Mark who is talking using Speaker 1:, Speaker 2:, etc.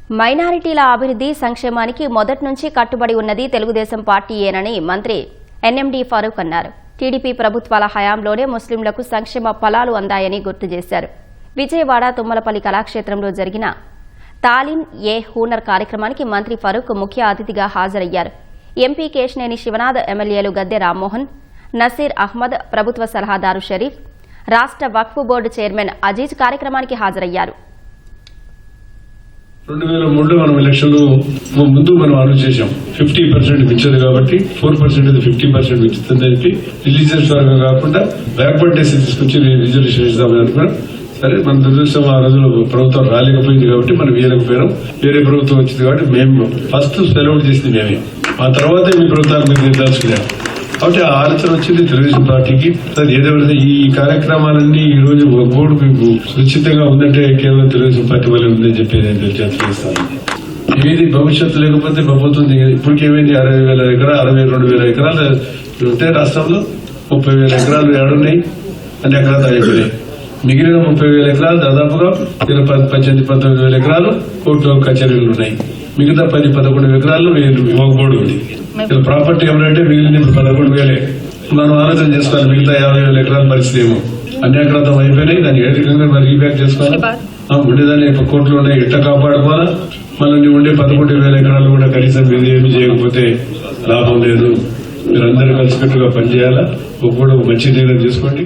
Speaker 1: మైనారిటీల అభివృద్ధి సంక్షేమానికి మొదటి నుంచి కట్టుబడి ఉన్నది తెలుగుదేశం పార్టీయేనని మంత్రి ఎన్ఎండి ఫరూక్ అన్నారు. టీడీపీ ప్రభుత్వాల హయాంలోనే ముస్లింలకు సంక్షేమ ఫలాలు అందాయని గుర్తు చేశారు. విజయవాడ తుమ్మలపల్లి కళాక్షేత్రంలో జరిగిన తాలీం-ఏ-హునర్ కార్యక్రమానికి మంత్రి ఫరూక్ ముఖ్య అతిథిగా హాజరయ్యారు. ఎంపీ కేశినేని శివనాథ్, ఎమ్మెల్యేలు గద్దె రామ్మోహన్, నసీర్ అహ్మద్, ప్రభుత్వ సలహాదారు షరీఫ్, రాష్ట్ర వక్ఫ్ బోర్డు చైర్మన్ అజీజ్ కార్యక్రమానికి హాజరయ్యారు.
Speaker 2: 2003లో మనం ఎలక్షన్లు ముందు మనం ఆలోచన చేశాం. 50% పెంచదు కాబట్టి 4% 50% పెంచుతుందని చెప్పి రిలీజియస్ వర్గం కాకుండా బ్యాక్వర్డ్ డేస్ తీసుకొచ్చి రిజర్వేషన్ ఇద్దామని అనుకున్నాం. సరే, మన దురదృష్టం ఆ రోజుల్లో ప్రభుత్వం రాలేకపోయింది కాబట్టి మనం వేయలేకపోయినాం. వేరే ప్రభుత్వం వచ్చింది కాబట్టి మేము ఫస్ట్ సెలవు చేసింది మేమే. ఆ తర్వాత మీ ప్రభుత్వాలు మీరు నిర్ధారించుకున్నాం కాబట్టి ఆ ఆలోచన వచ్చింది తెలుగుదేశం పార్టీకి. ఏదైనా ఈ కార్యక్రమాలన్నీ ఈ రోజు బోర్డు మీకు సురక్షితంగా ఉందంటే కేవలం తెలుగుదేశం పార్టీ వల్లే ఉందని చెప్పి నేను తెలియజేస్తాను. ఏది భవిష్యత్తు లేకపోతే ప్రభుత్వం ఇప్పటికేమైంది 60,000 ఎకరాలు 62,000 ఎకరాలు ఉంటే రాష్ట్రంలో 30,000 ఎకరాలు ఏడున్నాయి, అన్ని ఎకరాలు అయిపోయినాయి. మిగిలిన 30,000 ఎకరాలు దాదాపుగా 18-19 ఎకరాలు కోర్టు కచేరీలు ఉన్నాయి. మిగతా 10-11 ఎకరాల్లో బోర్డు ఉంది. ప్రాపర్టీ ఏమంటే మిగిలిన 11,000 మనం ఆలోచన చేసుకోవాలి. మిగతా 50,000 ఎకరాల పరిస్థితి ఏమో అన్ని ఎకరాలు అయిపోయినాయి. దాన్ని ఏ రకంగా మరి రీబ్యాక్ చేసుకోవాలి. ఉండేదాన్ని కోర్టులో ఉన్నాయి ఎట్లా కాపాడుకోవాలా. మళ్ళీ ఉండే 11,000 ఎకరాలు కూడా కనీసం మీరు ఏమి చేయకపోతే లాభం లేదు. మీరందరూ కలిసికట్టుగా పనిచేయాలా. ఒక మంచి నిర్ణయం తీసుకోండి.